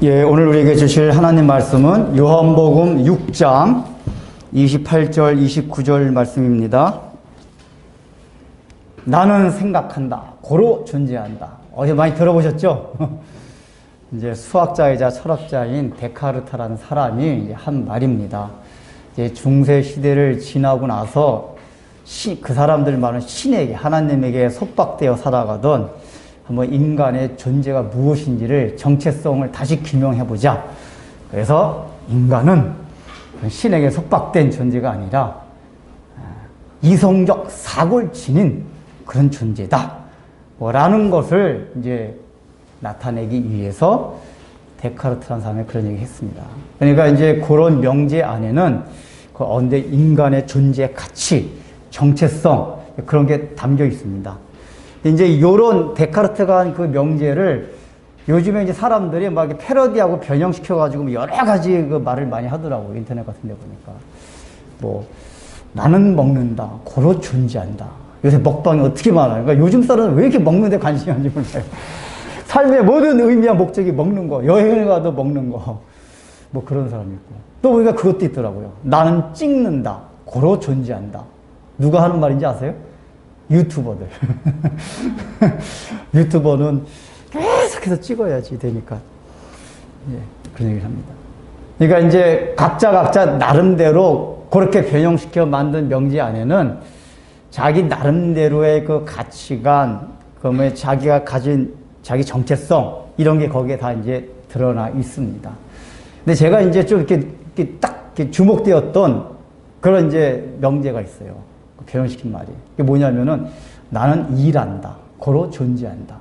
예, 오늘 우리에게 주실 하나님 말씀은 요한복음 6장 28절, 29절 말씀입니다. 나는 생각한다. 고로 존재한다. 어제 많이 들어보셨죠? 이제 수학자이자 철학자인 데카르트라는 사람이 이제 한 말입니다. 이제 중세 시대를 지나고 나서 그 사람들 말은 신에게, 하나님에게 속박되어 살아가던 한번 인간의 존재가 무엇인지를 정체성을 다시 규명해보자. 그래서 인간은 신에게 속박된 존재가 아니라 이성적 사고를 지닌 그런 존재다. 라는 것을 이제 나타내기 위해서 데카르트라는 사람이 그런 얘기 했습니다. 그러니까 이제 그런 명제 안에는 그 인간의 존재 가치, 정체성, 그런 게 담겨 있습니다. 이제 요런 데카르트가 한 그 명제를 요즘에 이제 사람들이 막 패러디하고 변형시켜가지고 여러 가지 그 말을 많이 하더라고요. 인터넷 같은 데 보니까. 뭐, 나는 먹는다. 고로 존재한다. 요새 먹방이 어떻게 많아요. 그러니까 요즘 사람은 왜 이렇게 먹는 데 관심이 많은지 몰라요. 삶의 모든 의미와 목적이 먹는 거. 여행을 가도 먹는 거. 뭐 그런 사람이 있고. 또 우리가 그것도 있더라고요. 나는 찍는다. 고로 존재한다. 누가 하는 말인지 아세요? 유튜버들. 유튜버는 계속해서 찍어야지 되니까. 예, 그런 얘기를 합니다. 그러니까 이제 각자 나름대로 그렇게 변형시켜 만든 명제 안에는 자기 나름대로의 그 가치관, 그다음에 자기가 가진 자기 정체성, 이런 게 거기에 다 이제 드러나 있습니다. 근데 제가 이제 좀 이렇게 딱 이렇게 주목되었던 그런 이제 명제가 있어요. 변형시킨 말이. 이게 뭐냐면은 나는 일한다. 고로 존재한다.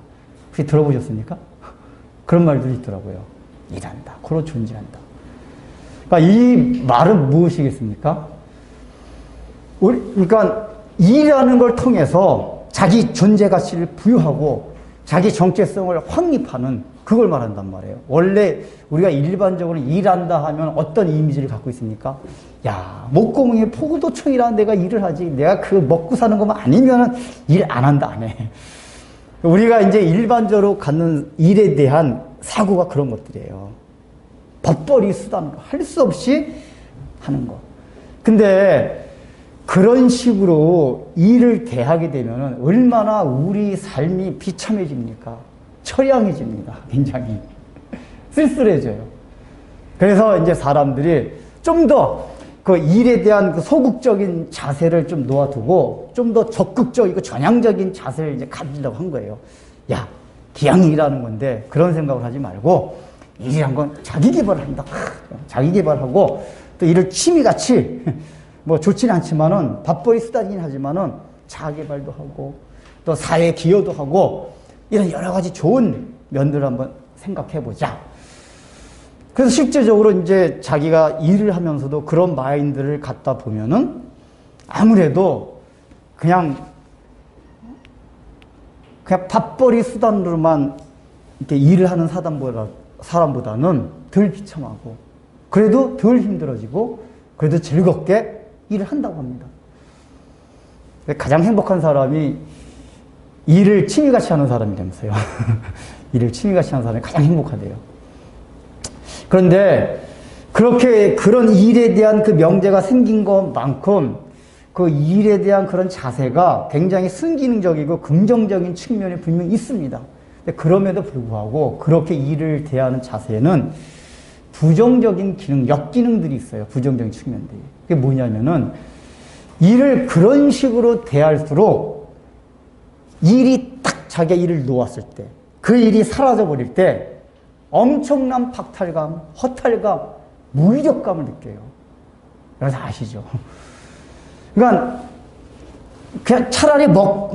혹시 들어보셨습니까? 그런 말들이 있더라고요. 일한다. 고로 존재한다. 그러니까 이 말은 무엇이겠습니까? 그러니까 일하는 걸 통해서 자기 존재 가치를 부여하고 자기 정체성을 확립하는 그걸 말한단 말이에요. 원래 우리가 일반적으로 일한다 하면 어떤 이미지를 갖고 있습니까? 야, 목구멍에 포도청이라는 내가 일을 하지. 내가 그 먹고 사는 것만 아니면 일 안 한다, 안 해. 우리가 이제 일반적으로 갖는 일에 대한 사고가 그런 것들이에요. 법벌이 수단으로 할 수 없이 하는 거. 근데 그런 식으로 일을 대하게 되면 얼마나 우리 삶이 비참해집니까? 처량해집니다. 굉장히. 쓸쓸해져요. 그래서 이제 사람들이 좀 더 그 일에 대한 그 소극적인 자세를 좀 놓아두고 좀 더 적극적이고 전향적인 자세를 이제 가지려고 한 거예요. 야, 기왕 일하는 건데 그런 생각을 하지 말고 일이란 건 자기 개발을 한다. 자기 개발하고 또 일을 취미같이 뭐 좋지는 않지만은 밥벌이 수단이긴 하지만은 자기 개발도 하고 또 사회에 기여도 하고 이런 여러 가지 좋은 면들을 한번 생각해 보자. 그래서 실제적으로 이제 자기가 일을 하면서도 그런 마인드를 갖다 보면은 아무래도 그냥 밥벌이 수단으로만 이렇게 일을 하는 사람보다는 덜 비참하고 그래도 덜 힘들어지고 그래도 즐겁게 일을 한다고 합니다. 가장 행복한 사람이 일을 취미같이 하는 사람이라면서요. 일을 취미같이 하는 사람이 가장 행복하대요. 그런데 그렇게 그런 일에 대한 그 명제가 생긴 것만큼 그 일에 대한 그런 자세가 굉장히 순기능적이고 긍정적인 측면이 분명히 있습니다. 근데 그럼에도 불구하고 그렇게 일을 대하는 자세에는 부정적인 기능, 역기능들이 있어요. 부정적인 측면들이. 그게 뭐냐면은 일을 그런 식으로 대할수록 일이 딱 자기가 일을 놓았을 때, 그 일이 사라져버릴 때 엄청난 박탈감, 허탈감, 무기력감을 느껴요. 여러분 다 아시죠? 그러니까 그냥 차라리 막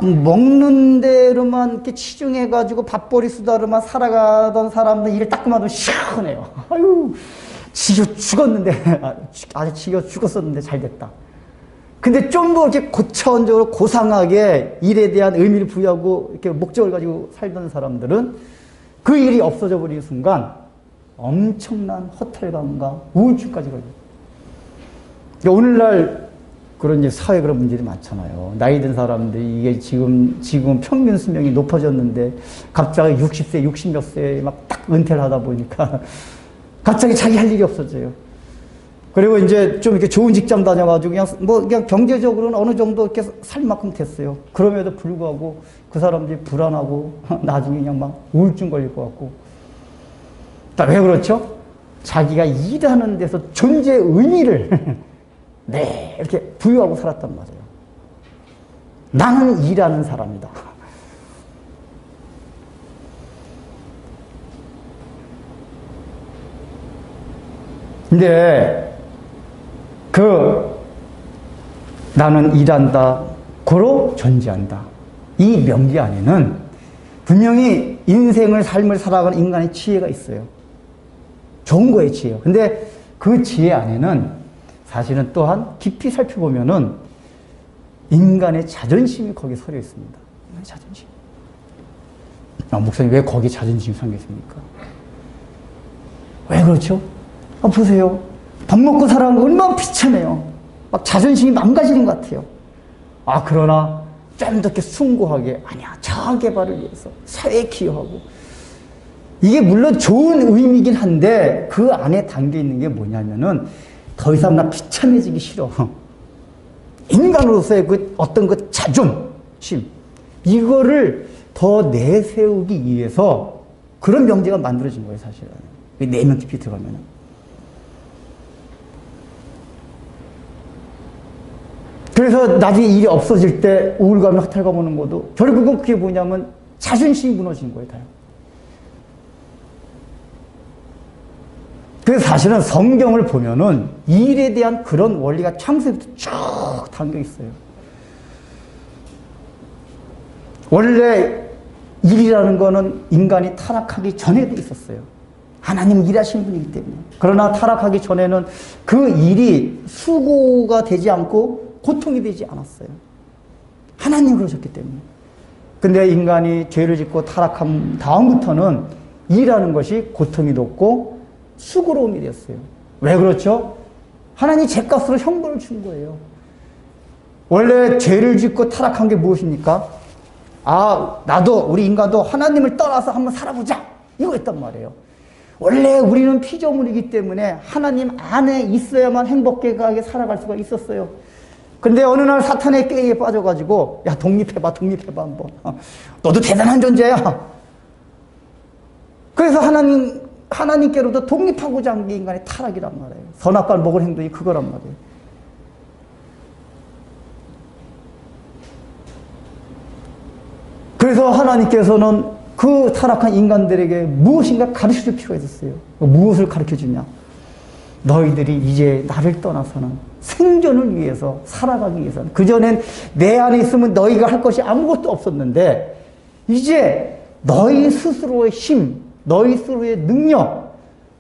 먹는 대로만 이렇게 치중해가지고 밥벌이 수다로만 살아가던 사람들 일을 딱 그만두면 시원해요. 아유, 지겨 죽었는데, 아주 지겨 죽었었는데 잘 됐다. 근데 좀 더 이렇게 고차원적으로 고상하게 일에 대한 의미를 부여하고 이렇게 목적을 가지고 살던 사람들은 그 일이 없어져 버리는 순간 엄청난 허탈감과 우울증까지 걸려요. 오늘날 그런 이제 사회 그런 문제들이 많잖아요. 나이 든 사람들이 이게 지금 평균 수명이 높아졌는데 갑자기 60세, 60 몇 세에 막 딱 은퇴를 하다 보니까 갑자기 자기 할 일이 없어져요. 그리고 이제 좀 이렇게 좋은 직장 다녀가지고 그냥 경제적으로는 어느 정도 이렇게 살 만큼 됐어요. 그럼에도 불구하고 그 사람들이 불안하고 나중에 그냥 막 우울증 걸릴 것 같고. 왜 그렇죠? 자기가 일하는 데서 존재의 의미를 네, 이렇게 부여하고 살았단 말이에요. 나는 일하는 사람이다. 근데 나는 일한다, 고로 존재한다. 이 명기 안에는 분명히 인생을, 삶을 살아가는 인간의 지혜가 있어요. 좋은 거의 지혜요. 근데 그 지혜 안에는 사실은 또한 깊이 살펴보면은 인간의 자존심이 거기에 서려 있습니다. 인간의 자존심. 목사님, 왜 거기에 자존심이 담겨 있습니까? 왜 그렇죠? 보세요. 밥 먹고 살아가는 거 얼마나 비참해요. 막 자존심이 망가지는 것 같아요. 그러나 좀 더 이렇게 숭고하게, 아니야, 자아 개발을 위해서 사회에 기여하고. 이게 물론 좋은 의미이긴 한데 그 안에 담겨 있는 게 뭐냐면은 더 이상 나 비참해지기 싫어. 인간으로서의 어떤 자존심, 이거를 더 내세우기 위해서 그런 명제가 만들어진 거예요, 사실은. 내면 깊이 들어가면은. 그래서 나중에 일이 없어질 때 우울감이 허탈감 오는 것도 결국은 그게 뭐냐면 자존심이 무너지는 거예요, 다요. 그래서 사실은 성경을 보면은 일에 대한 그런 원리가 창세부터 쭉 담겨 있어요. 원래 일이라는 거는 인간이 타락하기 전에도 있었어요. 하나님은 일하시는 분이기 때문에. 그러나 타락하기 전에는 그 일이 수고가 되지 않고 고통이 되지 않았어요. 하나님 그러셨기 때문에. 근데 인간이 죄를 짓고 타락한 다음부터는 일하는 것이 고통이 됐고 수고로움이 됐어요. 왜 그렇죠? 하나님이 죄값으로 형벌을 준 거예요. 원래 죄를 짓고 타락한 게 무엇입니까? 우리 인간도 하나님을 떠나서 한번 살아보자. 이거였단 말이에요. 원래 우리는 피조물이기 때문에 하나님 안에 있어야만 행복하게 살아갈 수가 있었어요. 근데 어느 날 사탄의 꾀에 빠져가지고, 야, 독립해봐, 한번. 너도 대단한 존재야. 그래서 하나님께로부터 독립하고자 한 게 인간의 타락이란 말이에요. 선악과를 먹을 행동이 그거란 말이에요. 그래서 하나님께서는 그 타락한 인간들에게 무엇인가 가르쳐 줄 필요가 있었어요. 무엇을 가르쳐 주냐? 너희들이 이제 나를 떠나서는 생존을 위해서, 살아가기 위해서는, 그전엔 내 안에 있으면 너희가 할 것이 아무것도 없었는데 이제 너희 스스로의 힘, 너희 스스로의 능력,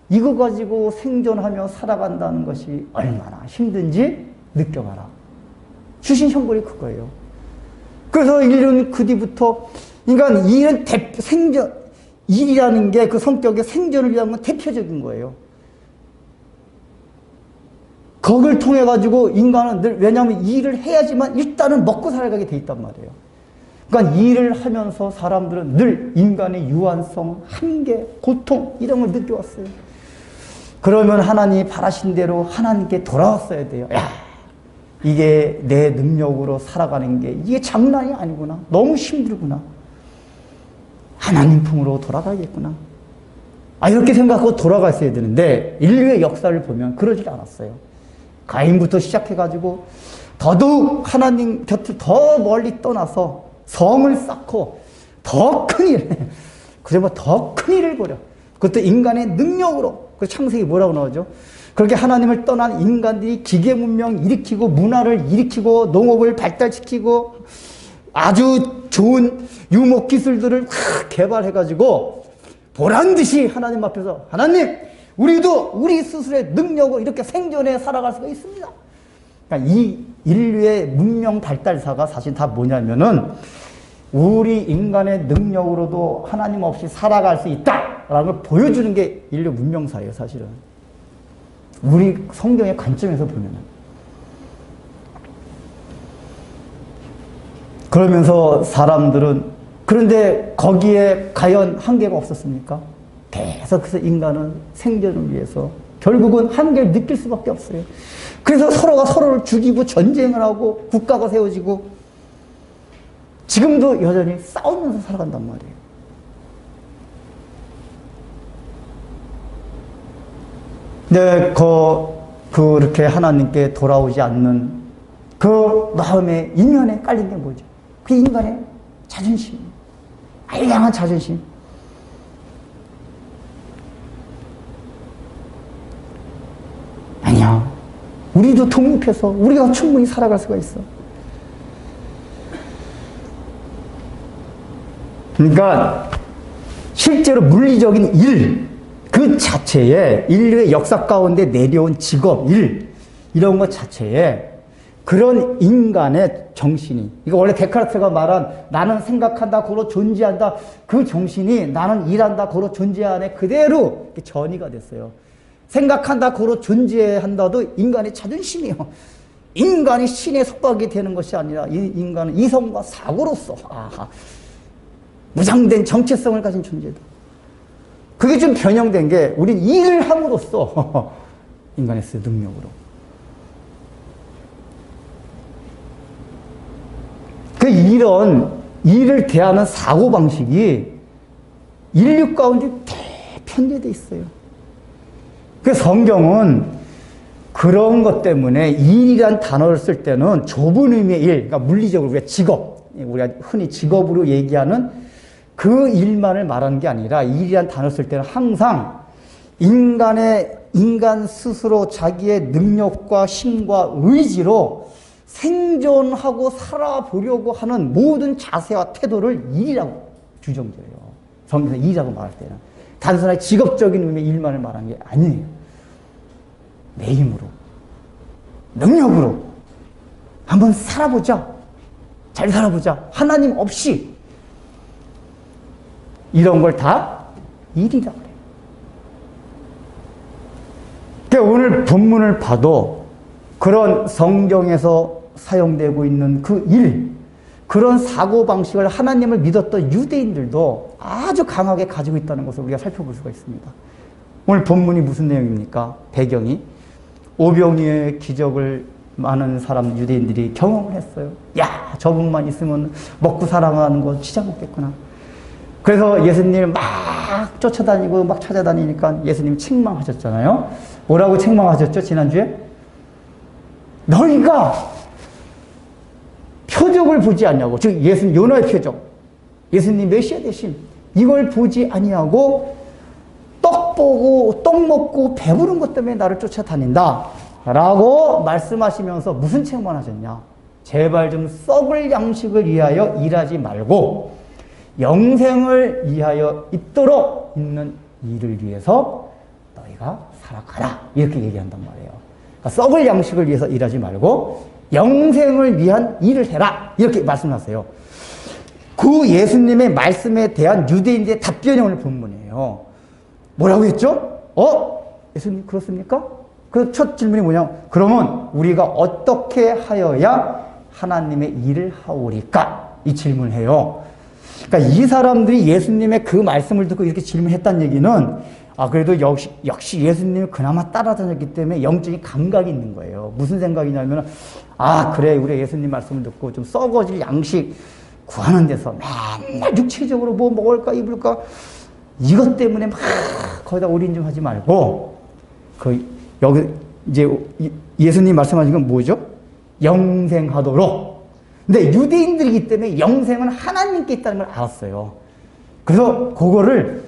이거 가지고 생존하며 살아간다는 것이 얼마나 힘든지 느껴봐라. 주신 형벌이 그거예요. 그래서 인류는 그 뒤부터, 그러니까 일이라는 게 그 성격의 생존을 위한 건 대표적인 거예요. 거기를 통해 가지고 인간은 늘, 왜냐하면 일을 해야지만 일단은 먹고 살아가게 돼 있단 말이에요. 그러니까 일을 하면서 사람들은 늘 인간의 유한성, 한계, 고통 이런 걸 느껴왔어요. 그러면 하나님이 바라신 대로 하나님께 돌아왔어야 돼요. 야, 이게 내 능력으로 살아가는 게 이게 장난이 아니구나. 너무 힘들구나. 하나님 품으로 돌아가야겠구나. 이렇게 생각하고 돌아갔어야 되는데 인류의 역사를 보면 그러지 않았어요. 가인부터 시작해가지고 더더욱 하나님 곁을 더 멀리 떠나서 성을 쌓고 더 큰 일, 그러면 더 큰 일을 벌여. 그것도 인간의 능력으로. 그 창세기 뭐라고 나오죠? 그렇게 하나님을 떠난 인간들이 기계 문명 일으키고 문화를 일으키고 농업을 발달시키고 아주 좋은 유목 기술들을 개발해가지고 보란듯이 하나님 앞에서 하나님, 우리도 우리 스스로의 능력으로 이렇게 생존해 살아갈 수가 있습니다. 그러니까 이 인류의 문명 발달사가 사실 다 뭐냐면은 우리 인간의 능력으로도 하나님 없이 살아갈 수 있다라는 걸 보여주는 게 인류 문명사예요, 사실은. 우리 성경의 관점에서 보면은. 그러면서 사람들은 그런데 거기에 과연 한계가 없었습니까? 계속해서 인간은 생존을 위해서 결국은 한계를 느낄 수밖에 없어요. 그래서 서로가 서로를 죽이고 전쟁을 하고 국가가 세워지고 지금도 여전히 싸우면서 살아간단 말이에요. 네, 그렇게 하나님께 돌아오지 않는 그 마음의 인연에 깔린 게 뭐죠? 그 인간의 자존심, 알량한 자존심. 아니야. 우리도 독립해서 우리가 충분히 살아갈 수가 있어. 그러니까 실제로 물리적인 일, 그 자체에 인류의 역사 가운데 내려온 직업, 일, 이런 것 자체에 그런 인간의 정신이, 이거 원래 데카르트가 말한 나는 생각한다, 고로 존재한다, 그 정신이 나는 일한다, 고로 존재하네, 그대로 전이가 됐어요. 생각한다, 고로 존재한다도 인간의 자존심이에요. 인간이 신에 속박이 되는 것이 아니라 인간은 이성과 사고로서 무장된 정체성을 가진 존재다. 그게 좀 변형된 게 우린 일을 함으로써 인간의 능력으로. 이런 일을 대하는 사고방식이 인류 가운데 대편되어 있어요. 그래서 성경은 그런 것 때문에 일이란 단어를 쓸 때는 좁은 의미의 일, 그러니까 물리적으로 우리가 직업, 우리가 흔히 직업으로 얘기하는 그 일만을 말하는 게 아니라 일이란 단어를 쓸 때는 항상 인간 스스로 자기의 능력과 힘과 의지로 생존하고 살아보려고 하는 모든 자세와 태도를 일이라고 규정져요. 성경에서 일이라고 말할 때는. 단순하게 직업적인 의미의 일만을 말하는 게 아니에요. 내 힘으로, 능력으로 한번 살아보자. 잘 살아보자. 하나님 없이. 이런 걸 다 일이라고 그래요. 그러니까 오늘 본문을 봐도 그런 성경에서 사용되고 있는 그 일, 그런 사고방식을 하나님을 믿었던 유대인들도 아주 강하게 가지고 있다는 것을 우리가 살펴볼 수가 있습니다. 오늘 본문이 무슨 내용입니까? 배경이 오병이어의 기적을 많은 사람 유대인들이 경험을 했어요. 야, 저분만 있으면 먹고 살아가는 거 진짜 먹겠구나. 그래서 예수님을 막 쫓아다니고 막 찾아다니니까 예수님이 책망하셨잖아요. 뭐라고 책망하셨죠? 지난주에? 너희가 표적을 보지 않냐고. 즉 예수님 요나의 표적, 예수님 메시아 되심, 이걸 보지 아니하고 떡 먹고 배부른 것 때문에 나를 쫓아다닌다 라고 말씀하시면서 무슨 책만 하셨냐? 제발 좀 썩을 양식을 위하여 일하지 말고 영생을 위하여 있도록 있는 일을 위해서 너희가 살아가라, 이렇게 얘기한단 말이에요. 그러니까 썩을 양식을 위해서 일하지 말고 영생을 위한 일을 해라, 이렇게 말씀하세요. 그 예수님의 말씀에 대한 유대인들의 답변이 오늘 본문이에요. 뭐라고 했죠? 예수님 그렇습니까? 그 첫 질문이 뭐냐? 그러면 우리가 어떻게 하여야 하나님의 일을 하오리까? 이 질문을 해요. 그러니까 이 사람들이 예수님의 그 말씀을 듣고 이렇게 질문했다는 얘기는 그래도 역시 예수님을 그나마 따라다녔기 때문에 영적인 감각이 있는 거예요. 무슨 생각이냐면 그래, 우리 예수님 말씀을 듣고 좀 썩어질 양식 구하는 데서 맨날 육체적으로 뭐 먹을까 입을까 이것 때문에 막 거기다 올인 좀 하지 말고 여기 이제 예수님 말씀하신 건 뭐죠? 영생하도록. 근데 유대인들이기 때문에 영생은 하나님께 있다는 걸 알았어요. 그래서 그거를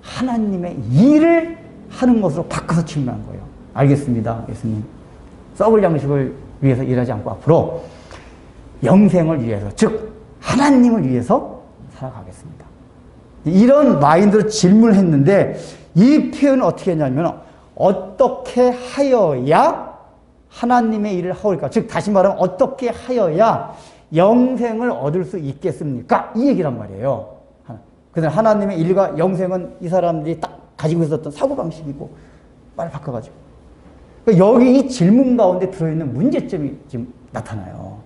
하나님의 일을 하는 것으로 바꿔서 질문한 거예요. 알겠습니다, 예수님. 썩을 양식을 위해서 일하지 않고 앞으로 영생을 위해서, 즉 하나님을 위해서 살아가겠습니다. 이런 마인드로 질문을 했는데 이 표현은 어떻게 했냐면 어떻게 하여야 하나님의 일을 하오리까? 즉 다시 말하면 어떻게 하여야 영생을 얻을 수 있겠습니까? 이 얘기란 말이에요. 그래서 하나님의 일과 영생은 이 사람들이 딱 가지고 있었던 사고방식이고 말을 바꿔가지고 그러니까 여기 이 질문 가운데 들어있는 문제점이 지금 나타나요.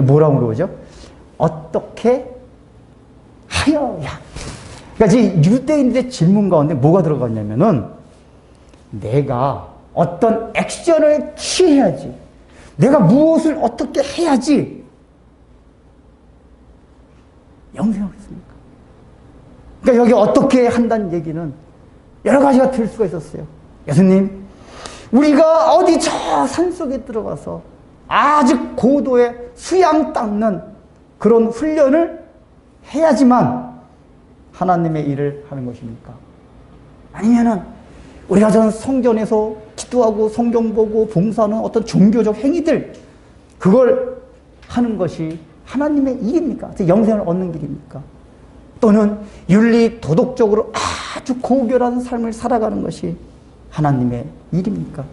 뭐라고 물어보죠? 어떻게 하여야. 그러니까 지금 유대인들의 질문 가운데 뭐가 들어갔냐면은 내가 어떤 액션을 취해야지. 내가 무엇을 어떻게 해야지 영생을 했습니까? 그러니까 여기 어떻게 한다는 얘기는 여러 가지가 들 수가 있었어요. 예수님, 우리가 어디 저 산속에 들어가서 아주 고도의 수양 닦는 그런 훈련을 해야지만 하나님의 일을 하는 것입니까? 아니면은 우리가 저는 성전에서 기도하고 성경 보고 봉사하는 어떤 종교적 행위들, 그걸 하는 것이 하나님의 일입니까? 영생을 얻는 길입니까? 또는 윤리 도덕적으로 아주 고결한 삶을 살아가는 것이 하나님의 일입니까?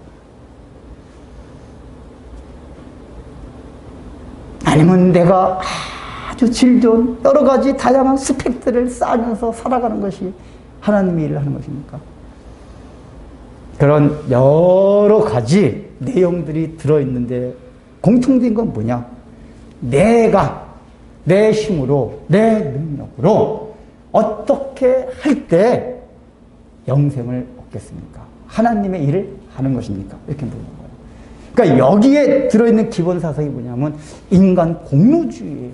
아니면 내가 아주 질 좋은 여러 가지 다양한 스펙들을 쌓으면서 살아가는 것이 하나님의 일을 하는 것입니까? 그런 여러 가지 내용들이 들어있는데 공통된 건 뭐냐? 내가 내 힘으로, 내 능력으로 어떻게 할 때 영생을 얻겠습니까? 하나님의 일을 하는 것입니까? 이렇게 물어보는 거예요. 그러니까 여기에 들어있는 기본 사상이 뭐냐면 인간 공로주의예요.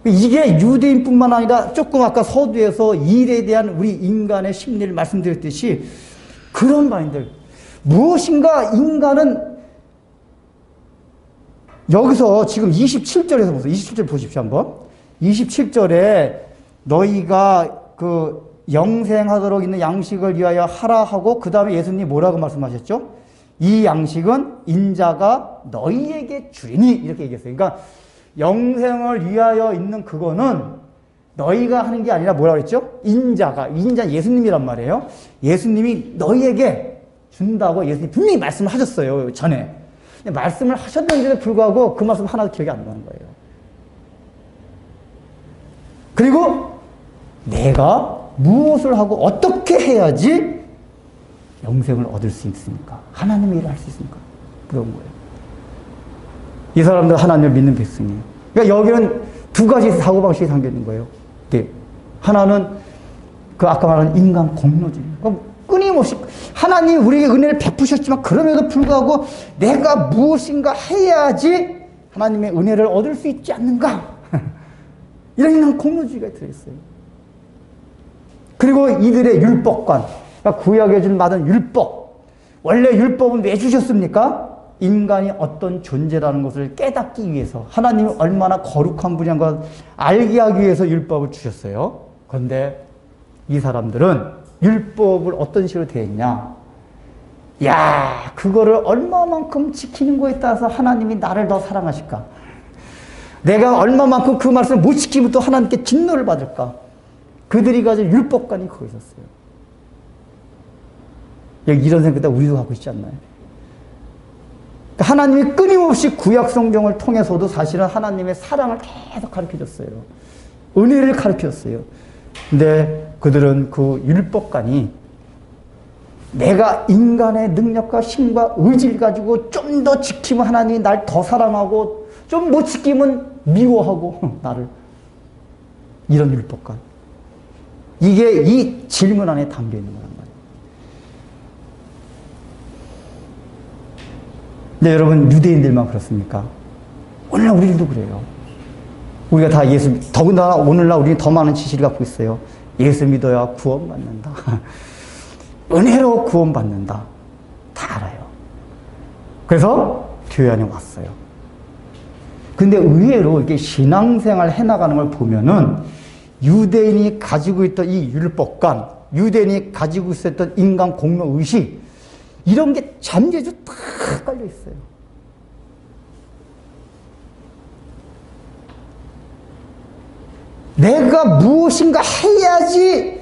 이게 유대인뿐만 아니라 조금 아까 서두에서 일에 대한 우리 인간의 심리를 말씀드렸듯이 그런 마인드들. 무엇인가 인간은 여기서 지금 27절에서 보세요. 27절 보십시오, 한번. 27절에 너희가 그 영생하도록 있는 양식을 위하여 하라 하고 그 다음에 예수님이 뭐라고 말씀하셨죠? 이 양식은 인자가 너희에게 주리니 이렇게 얘기했어요. 그러니까 영생을 위하여 있는 그거는 너희가 하는 게 아니라 뭐라고 그랬죠? 인자 예수님이란 말이에요. 예수님이 너희에게 준다고 예수님이 분명히 말씀을 하셨어요, 전에. 말씀을 하셨는데도 불구하고 그 말씀 하나도 기억이 안 나는 거예요. 그리고 내가 무엇을 하고 어떻게 해야지 영생을 얻을 수 있습니까? 하나님의 일을 할 수 있습니까? 그런 거예요. 이 사람들 하나님을 믿는 백성이에요. 그러니까 여기는 두 가지 사고방식이 담겨 있는 거예요. 네. 하나는 그 아까 말한 인간 공로주의. 끊임없이 하나님이 우리에게 은혜를 베푸셨지만 그럼에도 불구하고 내가 무엇인가 해야지 하나님의 은혜를 얻을 수 있지 않는가? 이런 인간 공로주의가 들어있어요. 그리고 이들의 율법관, 그러니까 구약에 준 받은 율법. 원래 율법은 왜 주셨습니까? 인간이 어떤 존재라는 것을 깨닫기 위해서, 하나님이 얼마나 거룩한 분이라는 걸 알게 하기 위해서 율법을 주셨어요. 그런데 이 사람들은 율법을 어떤 식으로 대했냐? 야, 그거를 얼마만큼 지키는 거에 따라서 하나님이 나를 더 사랑하실까? 내가 얼마만큼 그 말씀을 못 지키면 또 하나님께 진노를 받을까? 그들이 가진 율법관이 거기 있었어요. 이런 생각 우리도 갖고 있지 않나요? 하나님이 끊임없이 구약 성경을 통해서도 사실은 하나님의 사랑을 계속 가르쳐줬어요. 은혜를 가르쳐줬어요. 근데 그들은 그 율법관이 내가 인간의 능력과 힘과 의지를 가지고 좀 더 지키면 하나님이 날 더 사랑하고 좀 못 지키면 미워하고 나를, 이런 율법관. 이게 이 질문 안에 담겨 있는 거란 말이에요. 네, 여러분, 유대인들만 그렇습니까? 오늘날 우리들도 그래요. 우리가 다 예수, 더군다나 오늘날 우리는 더 많은 지식을 갖고 있어요. 예수 믿어야 구원받는다. 은혜로 구원받는다. 다 알아요. 그래서 교회 안에 왔어요. 근데 의외로 이렇게 신앙생활 해나가는 걸 보면은 유대인이 가지고 있던 이 율법관, 유대인이 가지고 있었던 인간 공로 의식, 이런 게 잠재주 다 깔려 있어요. 내가 무엇인가 해야지,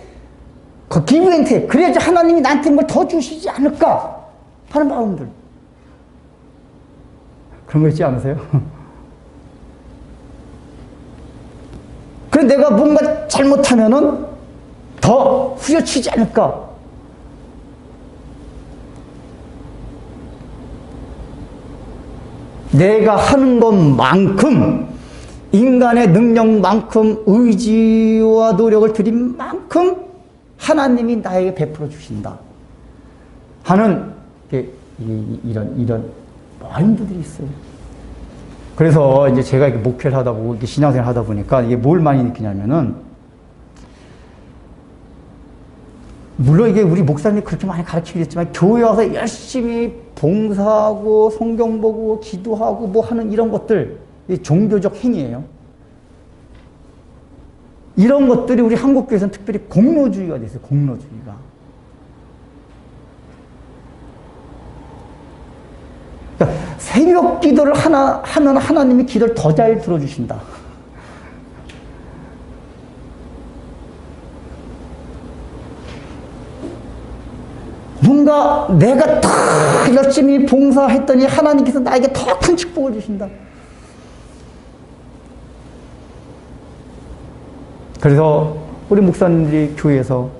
그 기브앤테이크, 그래야지 하나님이 나한테 뭘 더 주시지 않을까 하는 마음들. 그런 거 있지 않으세요? 그래, 내가 뭔가 잘못하면은 더 후려치지 않을까? 내가 하는 것만큼, 인간의 능력만큼, 의지와 노력을 들인 만큼 하나님이 나에게 베풀어 주신다 하는 이런 마인드들이 있어요. 그래서 이제 제가 이렇게 목회를 하다 보고 이렇게 신앙생활 하다 보니까 이게 뭘 많이 느끼냐면은, 물론 이게 우리 목사님이 그렇게 많이 가르치겠지만 교회 와서 열심히 봉사하고 성경 보고 기도하고 뭐 하는 이런 것들, 종교적 행위예요. 이런 것들이 우리 한국 교회에서는 특별히 공로주의가 됐어요. 공로주의가. 그러니까 새벽 기도를 하면 하나님이 기도를 더 잘 들어주신다. 뭔가 내가 더 열심히 봉사했더니 하나님께서 나에게 더 큰 축복을 주신다. 그래서 우리 목사님들이 교회에서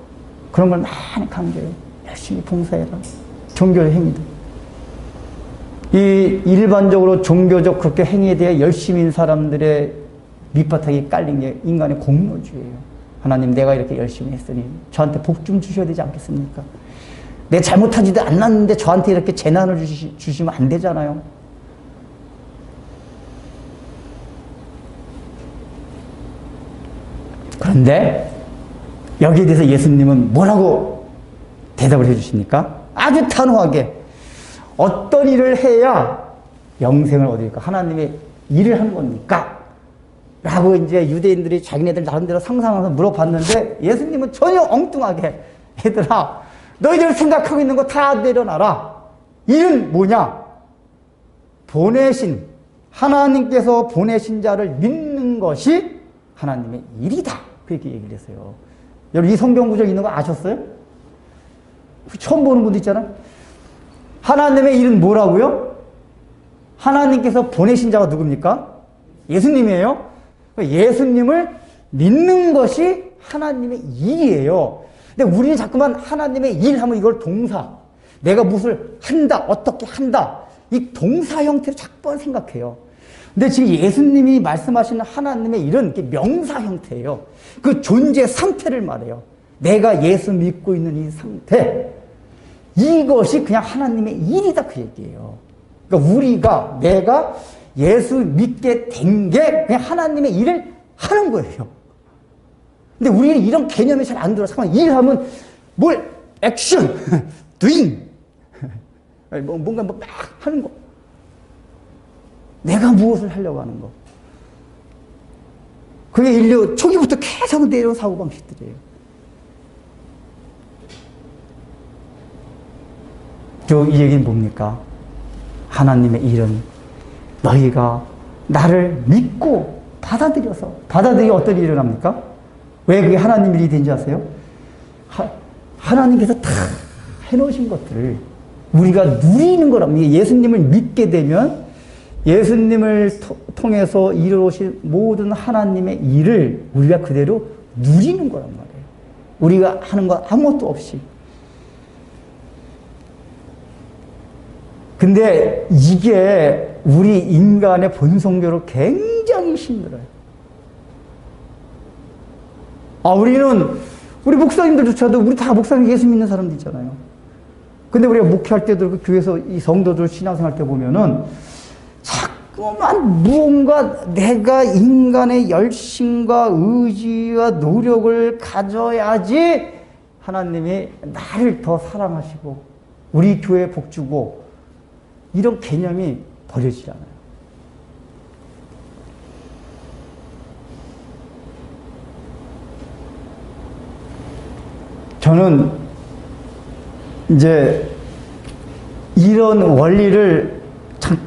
그런 걸 많이 강조해요. 열심히 봉사해라. 종교의 행위들. 이 일반적으로 종교적 그렇게 행위에 대해 열심인 사람들의 밑바닥이 깔린 게 인간의 공로주의예요. 하나님, 내가 이렇게 열심히 했으니 저한테 복 좀 주셔야 되지 않겠습니까? 내 잘못하지도 않았는데 저한테 이렇게 재난을 주시면 안 되잖아요. 그런데 여기에 대해서 예수님은 뭐라고 대답을 해주십니까? 아주 단호하게, 어떤 일을 해야 영생을 얻을까? 하나님의 일을 하는 겁니까? 라고 이제 유대인들이 자기네들 나름대로 상상해서 물어봤는데 예수님은 전혀 엉뚱하게, 얘들아, 너희들 생각하고 있는 거 다 내려놔라. 일은 뭐냐? 하나님께서 보내신 자를 믿는 것이 하나님의 일이다. 그렇게 얘기를 했어요. 여러분, 이 성경 구절 있는 거 아셨어요? 처음 보는 분도 있잖아. 하나님의 일은 뭐라고요? 하나님께서 보내신 자가 누굽니까? 예수님이에요. 예수님을 믿는 것이 하나님의 일이에요. 근데 우리는 자꾸만 하나님의 일 하면 이걸 동사, 내가 무엇을 한다, 어떻게 한다, 이 동사 형태로 자꾸 생각해요. 근데 지금 예수님이 말씀하시는 하나님의 일은 명사 형태예요. 그 존재 상태를 말해요. 내가 예수 믿고 있는 이 상태, 이것이 그냥 하나님의 일이다, 그 얘기예요. 그러니까 내가 예수 믿게 된 게 그냥 하나님의 일을 하는 거예요. 근데 우리는 이런 개념이 잘 안 들어. 잠깐만, 일하면 뭘, 액션, doing. 뭔가 막 하는 거. 내가 무엇을 하려고 하는 거. 그게 인류 초기부터 계속 내려온 사고방식들이에요. 이 얘기는 뭡니까? 하나님의 일은 너희가 나를 믿고 받아들여 어떤 일을 합니까? 왜 그게 하나님 일이 된지 아세요? 하나님께서 다 해놓으신 것들을 우리가 누리는 거랍니다. 예수님을 믿게 되면 예수님을 통해서 이루어오신 모든 하나님의 일을 우리가 그대로 누리는 거란 말이에요. 우리가 하는 거 아무것도 없이. 근데 이게 우리 인간의 본성대로 굉장히 힘들어요. 우리 목사님들조차도, 우리 다 목사님 예수 믿는 사람들 있잖아요. 근데 우리가 목회할 때도 그 교회에서 이 성도들 신앙생활 때 보면은 자꾸만 무언가 내가 인간의 열심과 의지와 노력을 가져야지 하나님이 나를 더 사랑하시고 우리 교회에 복 주고, 이런 개념이 버려지지 않아요. 저는 이제 이런 원리를 참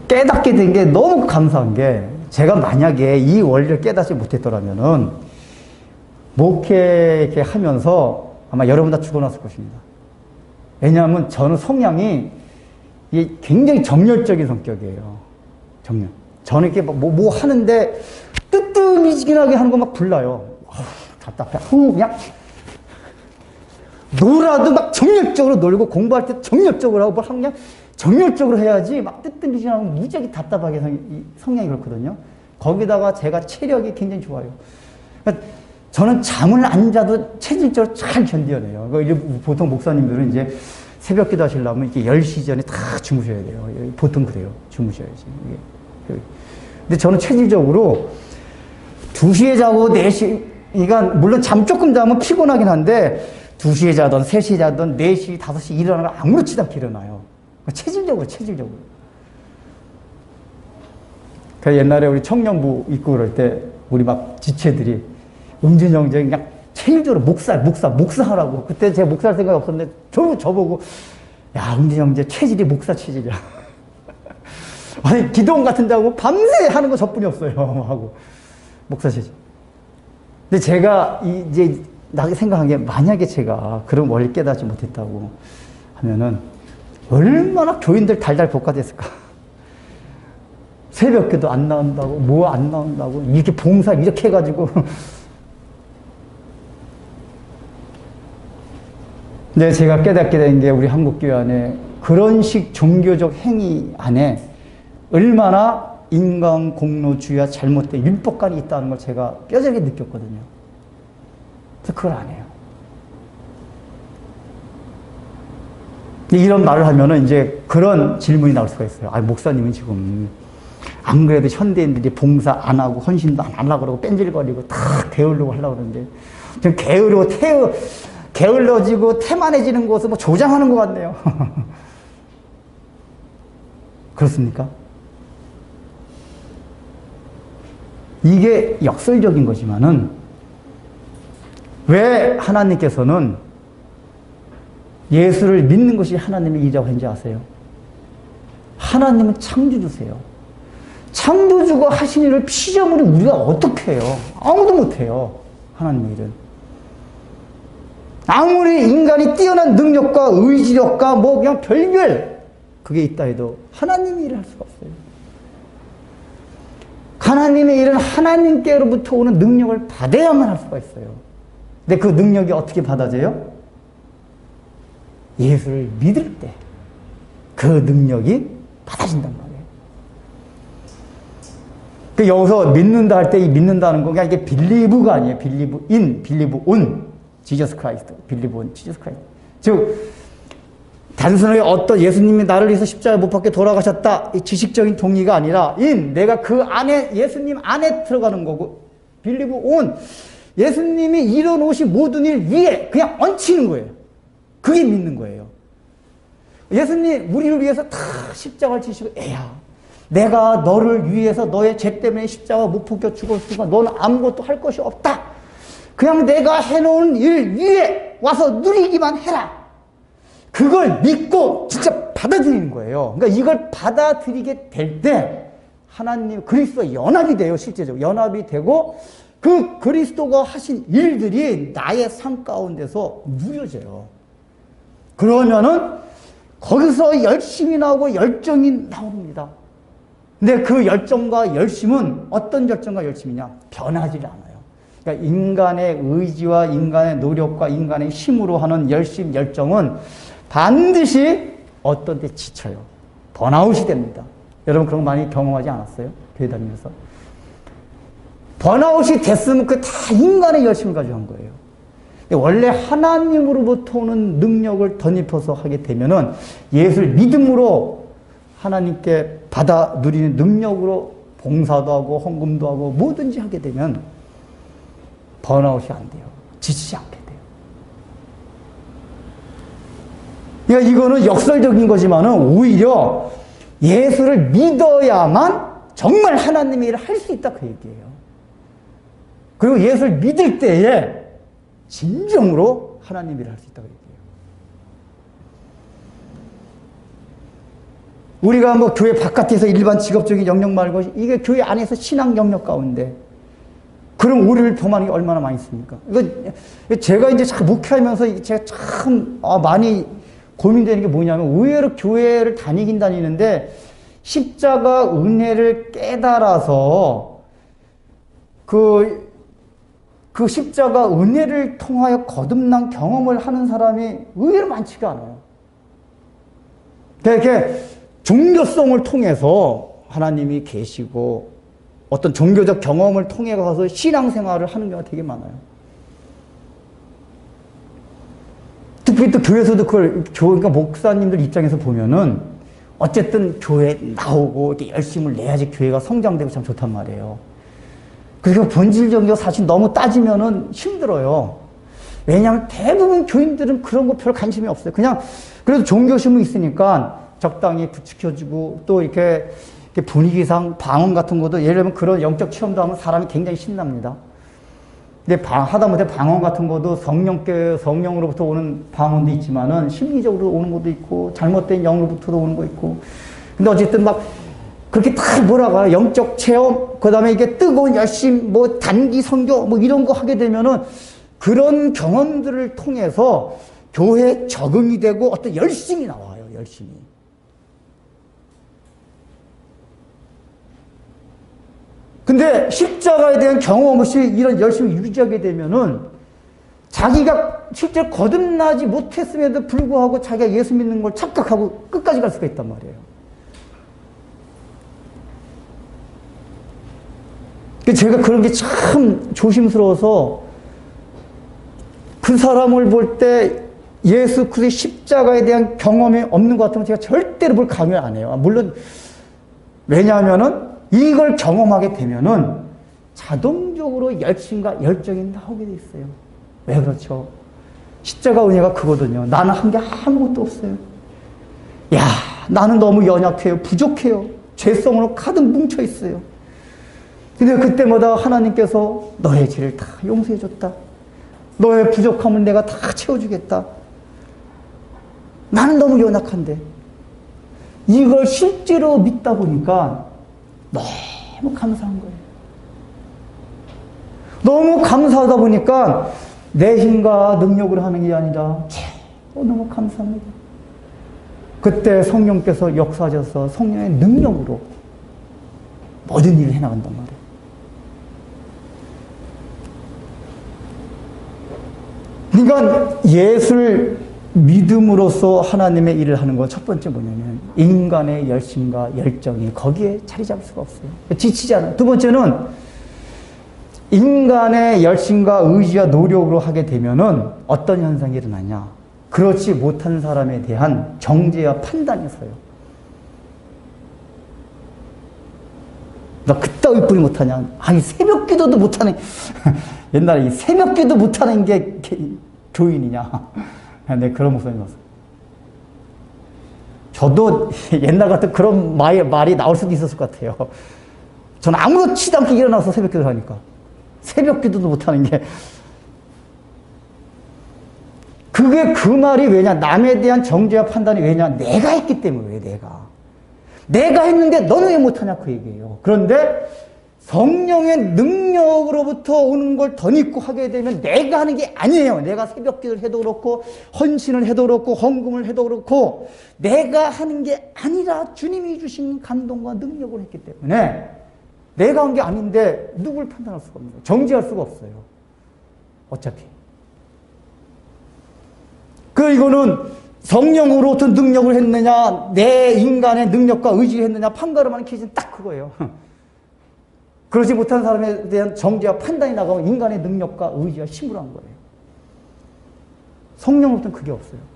깨닫게 된 게 너무 감사한 게, 제가 만약에 이 원리를 깨닫지 못했더라면은 목회 이렇게 하면서 아마 여러분 다 죽어났을 것입니다. 왜냐하면 저는 성향이 이게 굉장히 정열적인 성격이에요. 정열. 저는 이렇게 뭐 하는데 뜨뜻미지근하게 하는 거 막 불나요. 답답해. 그냥 놀아도 막 정열적으로 놀고, 공부할 때 정열적으로 하고, 뭘 하면 그냥 정열적으로 해야지 막 뜨뜻미지 않고 무지하게 답답하게 성향이 그렇거든요. 거기다가 제가 체력이 굉장히 좋아요. 그러니까 저는 잠을 안 자도 체질적으로 잘 견뎌내요. 보통 목사님들은 이제 새벽 기도 하시려면 이렇게 10시 전에 다 주무셔야 돼요. 보통 그래요. 주무셔야지. 근데 저는 체질적으로 2시에 자고 4시, 그러니까 물론 잠 조금 자면 피곤하긴 한데 2시에 자든 3시에 자든 4시, 5시 일어나면 아무렇지도 않게 일어나요. 체질적으로. 그 옛날에 우리 청년부 있고 그럴 때 우리 막 지체들이 은준이 형제 그냥 체질적으로 목사하라고. 그때 제가 목사할 생각이 없었는데 저보고 야, 은준이 형제 체질이 목사 체질이야. 아니, 기도원 같은 데 하고 밤새 하는 거 저뿐이 없어요. 하고. 목사 체질. 근데 제가 이제 나게 생각한 게 만약에 제가 그런 원리 깨닫지 못했다고 하면은 얼마나 교인들 달달 볶아댔을까. 새벽기도 안 나온다고, 뭐 안 나온다고, 이렇게 봉사 이렇게 해가지고. 근데 제가 깨닫게 된 게 우리 한국교회 안에 그런 식 종교적 행위 안에 얼마나 인간 공로주의와 잘못된 율법관이 있다는 걸 제가 뼈저리게 느꼈거든요. 그래서 그걸 안 해요. 이런 말을 하면은 이제 그런 질문이 나올 수가 있어요. 아, 목사님은 지금 안 그래도 현대인들이 봉사 안 하고 헌신도 안 하려고 그러고 뺀질거리고 다 게으르고 하려고 그러는데 좀 게을러지고 태만해지는 것을 뭐 조장하는 것 같네요. 그렇습니까? 이게 역설적인 거지만은 왜 하나님께서는 예수를 믿는 것이 하나님의 일이라고 했는지 아세요? 하나님은 창조주세요. 창조주가 하신 일을 피조물이 우리가 어떻게 해요? 아무도 못해요. 하나님의 일은. 아무리 인간이 뛰어난 능력과 의지력과 뭐 그냥 별별 그게 있다 해도 하나님의 일을 할 수가 없어요. 하나님의 일은 하나님께로부터 오는 능력을 받아야만 할 수가 있어요. 근데 그 능력이 어떻게 받아져요? 예수를 믿을 때 그 능력이 받아진단 말이에요. 그 여기서 믿는다 할 때 이 믿는다는 거 그냥 이게 빌리브가 아니에요. 빌리브 인, 빌리브 온 지저스 크라이스트, 빌리브 온 지저스 크라이스트. 즉 단순하게 어떤 예수님이 나를 위해서 십자가에 못 박혀 돌아가셨다 이 지식적인 동의가 아니라 내가 그 안에 예수님 안에 들어가는 거고 빌리브 온 예수님이 이뤄놓으신 모든 일 위에 그냥 얹히는 거예요. 그게 믿는 거예요. 예수님 우리를 위해서 다 십자가를 지시고 애야 내가 너를 위해서 너의 죄 때문에 십자가 못 박혀 죽었으니까 너는 아무것도 할 것이 없다. 그냥 내가 해놓은 일 위에 와서 누리기만 해라. 그걸 믿고 진짜 받아들이는 거예요. 그러니까 이걸 받아들이게 될 때 하나님 그리스도와 연합이 돼요. 실제적으로 연합이 되고 그 그리스도가 하신 일들이 나의 삶 가운데서 누려져요. 그러면은 거기서 열심이 나오고 열정이 나옵니다. 근데 그 열정과 열심은 어떤 열정과 열심이냐? 변하지 않아요. 그러니까 인간의 의지와 인간의 노력과 인간의 힘으로 하는 열심, 열정은 반드시 어떤 데 지쳐요. 번아웃이 됩니다. 여러분 그런 거 많이 경험하지 않았어요? 교회 다니면서. 번아웃이 됐으면 그 다 인간의 열심을 가지고 한 거예요. 원래 하나님으로부터 오는 능력을 덧입혀서 하게 되면은 예수를 믿음으로 하나님께 받아 누리는 능력으로 봉사도 하고 헌금도 하고 뭐든지 하게 되면 번아웃이 안 돼요. 지치지 않게 돼요. 그러니까 이거는 역설적인 거지만은 오히려 예수를 믿어야만 정말 하나님의 일을 할 수 있다 그 얘기예요. 그리고 예수를 믿을 때에 진정으로 하나님 일을 할 수 있다고 얘기해요. 우리가 뭐 교회 바깥에서 일반 직업적인 영역 말고 이게 교회 안에서 신앙 영역 가운데 그럼 우리를 범하는 게 얼마나 많이 있습니까? 이거 제가 이제 참 목회하면서 제가 참 많이 고민되는 게 뭐냐면 의외로 교회를 다니긴 다니는데 십자가 은혜를 깨달아서 그 십자가 은혜를 통하여 거듭난 경험을 하는 사람이 의외로 많지가 않아요. 이렇게 종교성을 통해서 하나님이 계시고 어떤 종교적 경험을 통해 가서 신앙생활을 하는 경우가 되게 많아요. 특히 또 교회에서도 그걸, 그러니까 목사님들 입장에서 보면은 어쨌든 교회에 나오고 이렇게 열심을 내야지 교회가 성장되고 참 좋단 말이에요. 그리고 본질적으로 사실 너무 따지면은 힘들어요. 왜냐하면 대부분 교인들은 그런 거 별 관심이 없어요. 그냥 그래도 종교심이 있으니까 적당히 부추겨주고 또 이렇게 분위기상 방언 같은 것도 예를 들면 그런 영적 체험도 하면 사람이 굉장히 신납니다. 근데 하다못해 방언 같은 것도 성령으로부터 오는 방언도 있지만은 심리적으로 오는 것도 있고 잘못된 영으로부터도 오는 거 있고. 근데 어쨌든 막 그렇게 다 뭐라고 영적 체험, 그 다음에 이게 뜨거운 열심, 뭐 단기 선교, 뭐 이런 거 하게 되면은 그런 경험들을 통해서 교회에 적응이 되고 어떤 열심이 나와요, 열심이. 근데 십자가에 대한 경험 없이 이런 열심을 유지하게 되면은 자기가 실제 거듭나지 못했음에도 불구하고 자기가 예수 믿는 걸 착각하고 끝까지 갈 수가 있단 말이에요. 제가 그런 게 참 조심스러워서 그 사람을 볼 때 예수 그리스도의 십자가에 대한 경험이 없는 것 같으면 제가 절대로 뭘 강요 안 해요. 물론 왜냐하면은 이걸 경험하게 되면은 자동적으로 열심과 열정이 나오게 돼 있어요. 왜 그렇죠? 십자가 은혜가 그거거든요. 나는 한 게 아무것도 없어요. 야, 나는 너무 연약해요. 부족해요. 죄성으로 가득 뭉쳐 있어요. 근데 그때마다 하나님께서 너의 죄를 다 용서해 줬다. 너의 부족함을 내가 다 채워주겠다. 나는 너무 연약한데. 이걸 실제로 믿다 보니까 너무 감사한 거예요. 너무 감사하다 보니까 내 힘과 능력으로 하는 게 아니라 너무 감사합니다. 그때 성령께서 역사하셔서 성령의 능력으로 모든 일을 해나간단 말이에요. 그러니까 예수를 믿음으로써 하나님의 일을 하는 건 첫 번째 뭐냐면 인간의 열심과 열정이 거기에 자리 잡을 수가 없어요. 지치지 않아요. 두 번째는 인간의 열심과 의지와 노력으로 하게 되면은 어떤 현상이 일어나냐. 그렇지 못한 사람에 대한 정죄와 판단이 서요. 너 그따위 뿐이 못하냐. 아니 새벽 기도도 못하는 옛날에 이 새벽 기도 못하는 게 교인이냐. 네, 그런 목사님이었어요. 저도 옛날 같은 그런 말이 나올 수도 있었을 것 같아요. 저는 아무렇지도 않게 일어나서 새벽 기도를 하니까. 새벽 기도도 못하는 게. 그게 그 말이 왜냐. 남에 대한 정죄와 판단이 왜냐. 내가 했기 때문에 왜 내가 했는데 너는 왜 못하냐 그 얘기예요. 그런데 성령의 능력으로부터 오는 걸 덧입고 하게 되면 내가 하는 게 아니에요. 내가 새벽 기도를 해도 그렇고 헌신을 해도 그렇고 헌금을 해도 그렇고 내가 하는 게 아니라 주님이 주신 감동과 능력을 했기 때문에 내가 한 게 아닌데 누굴 판단할 수가 없는 거예요. 정죄할 수가 없어요. 어차피. 이거는 성령으로부터 능력을 했느냐 내 인간의 능력과 의지를 했느냐 판가름하는 기준은 딱 그거예요. 그러지 못한 사람에 대한 정죄와 판단이 나가고 인간의 능력과 의지와 힘으로 한 거예요. 성령으로부터는 그게 없어요.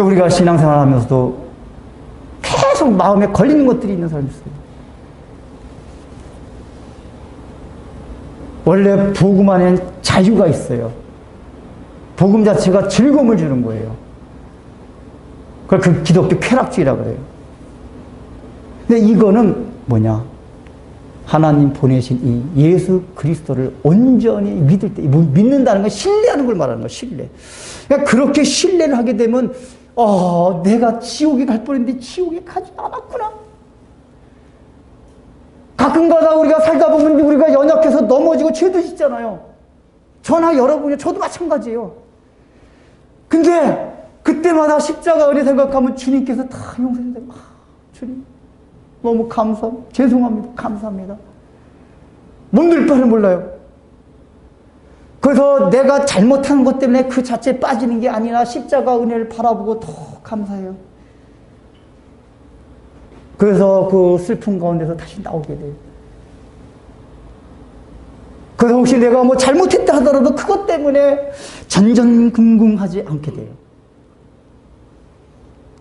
우리가 신앙생활 하면서도 계속 마음에 걸리는 것들이 있는 사람이 있어요. 원래 복음 안에는 자유가 있어요. 복음 자체가 즐거움을 주는 거예요. 그걸 그 기독교 쾌락주의라고 그래요. 근데 이거는 뭐냐? 하나님 보내신 이 예수 그리스도를 온전히 믿을 때, 믿는다는 건 신뢰하는 걸 말하는 거예요. 신뢰. 그러니까 그렇게 신뢰를 하게 되면 내가 지옥에 갈 뻔했는데 지옥에 가지 않았구나. 가끔가다 우리가 살다 보면 우리가 연약해서 넘어지고 죄도 짓잖아요. 저나 여러분이 저도 마찬가지예요. 근데 그때마다 십자가 은혜 생각하면 주님께서 다 용서해주세요. 주님, 너무 죄송합니다. 감사합니다. 몸둘 바를 몰라요. 그래서 내가 잘못한 것 때문에 그 자체에 빠지는 게 아니라 십자가 은혜를 바라보고 더 감사해요. 그래서 그 슬픔 가운데서 다시 나오게 돼요. 그래서 혹시 내가 뭐 잘못했다 하더라도 그것 때문에 전전긍긍하지 않게 돼요.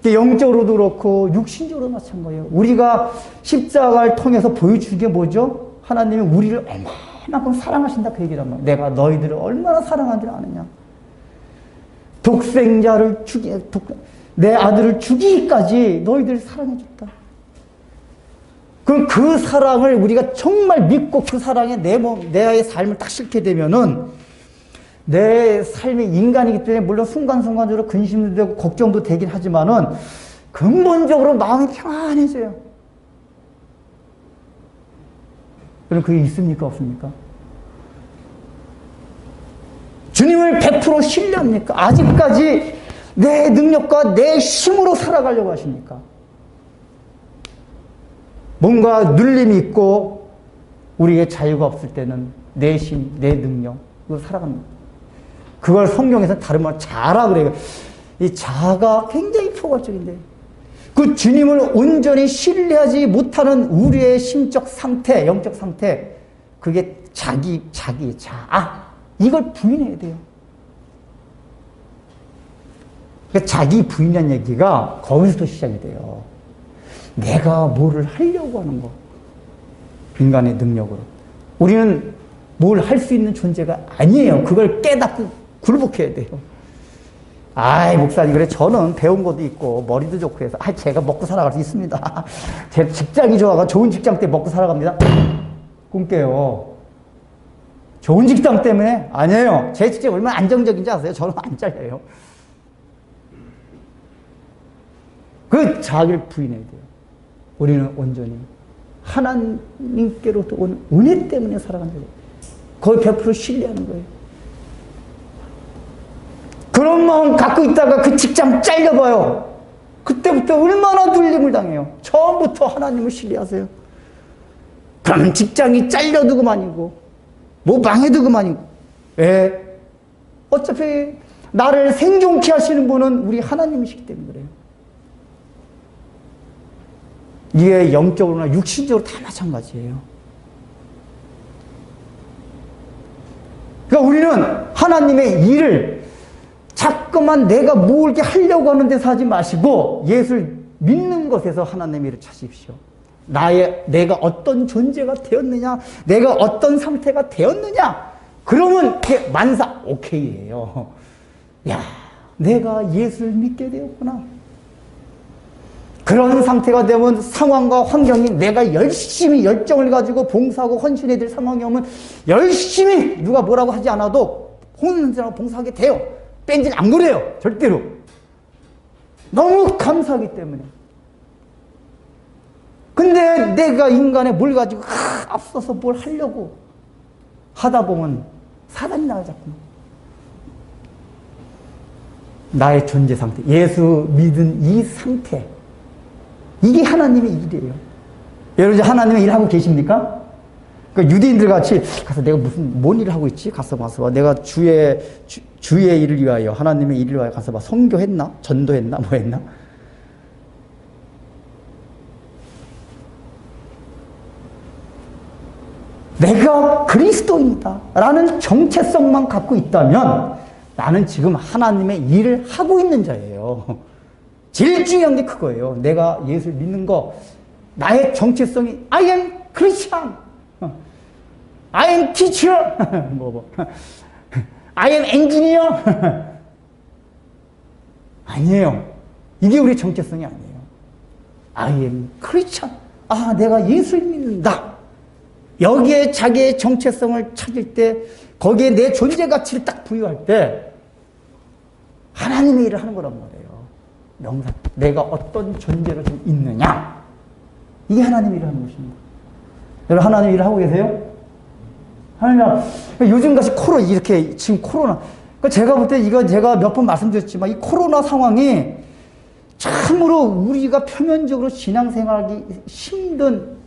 영적으로도 그렇고 육신적으로도 마찬가지예요. 우리가 십자가를 통해서 보여주는 게 뭐죠? 하나님이 우리를 얼마만큼 사랑하신다 그 얘기란 말이에요. 내가 너희들을 얼마나 사랑하는지 아느냐. 내 아들을 죽이기까지 너희들을 사랑해줬다. 그럼 그 사랑을 우리가 정말 믿고 그 사랑에 내의 삶을 딱 실게 되면은 내 삶이 인간이기 때문에 물론 순간순간적으로 근심도 되고 걱정도 되긴 하지만은 근본적으로 마음이 평안해져요. 그럼 그게 있습니까? 없습니까? 주님을 100% 신뢰합니까? 아직까지 내 능력과 내 힘으로 살아가려고 하십니까? 뭔가 눌림이 있고 우리의 자유가 없을 때는 내 힘, 내 능력, 그거 살아갑니다. 그걸 성경에서 다른 말 자라 그래요. 이 자가 굉장히 포괄적인데 그 주님을 온전히 신뢰하지 못하는 우리의 심적 상태, 영적 상태, 그게 자, 이걸 부인해야 돼요. 그러니까 자기 부인한 얘기가 거기서부터 시작이 돼요. 내가 뭐를 하려고 하는 거. 인간의 능력으로. 우리는 뭘 할 수 있는 존재가 아니에요. 그걸 깨닫고 굴복해야 돼요. 아이, 목사님, 그래. 저는 배운 것도 있고, 머리도 좋고 해서, 제가 먹고 살아갈 수 있습니다. 제 직장이 좋아가 좋은 직장 때 먹고 살아갑니다. 꿈 깨요. 좋은 직장 때문에? 아니에요. 제 직장이 얼마나 안정적인지 아세요? 저는 안 잘려요. 그 자기를 부인해야 돼요. 우리는 온전히 하나님께로부터 오는 은혜 때문에 살아가는 거예요. 거의 100% 신뢰하는 거예요. 그런 마음 갖고 있다가 그 직장 잘려봐요. 그때부터 얼마나 눌림을 당해요. 처음부터 하나님을 신뢰하세요. 그러면 직장이 잘려도 그만이고 뭐 망해도 그만이고. 왜? 어차피 나를 생존케 하시는 분은 우리 하나님이시기 때문에 그래요. 이게 영적으로나 육신적으로 다 마찬가지예요. 그러니까 우리는 하나님의 일을 자꾸만 내가 뭘 이렇게 하려고 하는 데서 하지 마시고 예수를 믿는 것에서 하나님의 일을 찾으십시오. 내가 어떤 존재가 되었느냐, 내가 어떤 상태가 되었느냐, 그러면 그게 만사 오케이예요. 야, 내가 예수를 믿게 되었구나. 그런 상태가 되면 상황과 환경이 내가 열심히 열정을 가지고 봉사하고 헌신해야 될 상황이 오면 열심히 누가 뭐라고 하지 않아도 헌신하고 봉사하게 돼요. 뺀질 안 그래요. 절대로. 너무 감사하기 때문에. 근데 내가 인간에 뭘 가지고 앞서서 뭘 하려고 하다 보면 사단이 나와 자꾸. 나의 존재 상태, 예수 믿은 이 상태, 이게 하나님의 일이에요. 여러분 하나님의 일하고 계십니까? 그러니까 유대인들 같이 가서 내가 뭔 일을 하고 있지? 가서 봐. 내가 주의 일을 위하여, 하나님의 일을 위하여 가서 봐. 선교했나? 전도했나? 뭐 했나? 내가 그리스도인이다 라는 정체성만 갖고 있다면 나는 지금 하나님의 일을 하고 있는 자예요. 제일 중요한 게 그거예요. 내가 예수를 믿는 거, 나의 정체성이 I am Christian, I am teacher, I am engineer. 아니에요. 이게 우리 정체성이 아니에요. I am Christian. 아, 내가 예수를 믿는다. 여기에 자기의 정체성을 찾을 때, 거기에 내 존재 가치를 딱 부여할 때 하나님의 일을 하는 거란 말이에요. 명상. 내가 어떤 존재로 좀 있느냐. 이게 하나님의 일을 하는 것입니다. 여러분 하나님의 일을 하고 계세요? 하나님, 요즘같이 이렇게 지금 코로나 그러니까 제가 볼 때 이거 제가 몇 번 말씀드렸지만 이 코로나 상황이 참으로 우리가 표면적으로 신앙생활하기 힘든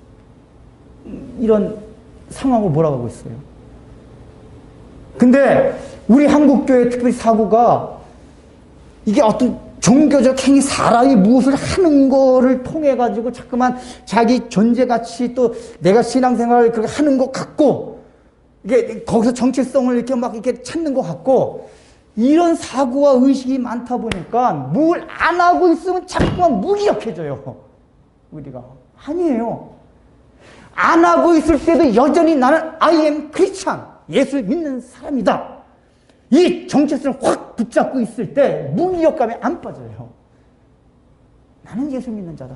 이런 상황으로 몰아가고 있어요. 근데 우리 한국교회 특별히 사고가 이게 어떤 종교적 행위, 사람이 무엇을 하는 거를 통해 가지고 자꾸만 자기 존재 가치 또 내가 신앙생활을 그렇게 하는 것 같고 이게 거기서 정체성을 이렇게 막 이렇게 찾는 것 같고 이런 사고와 의식이 많다 보니까 뭘 안 하고 있으면 자꾸만 무기력해져요. 우리가 아니에요. 안 하고 있을 때도 여전히 나는 I am Christian, 예수를 믿는 사람이다. 이 정체성을 확 붙잡고 있을 때 무기력감에 안 빠져요. 나는 예수 믿는 자다.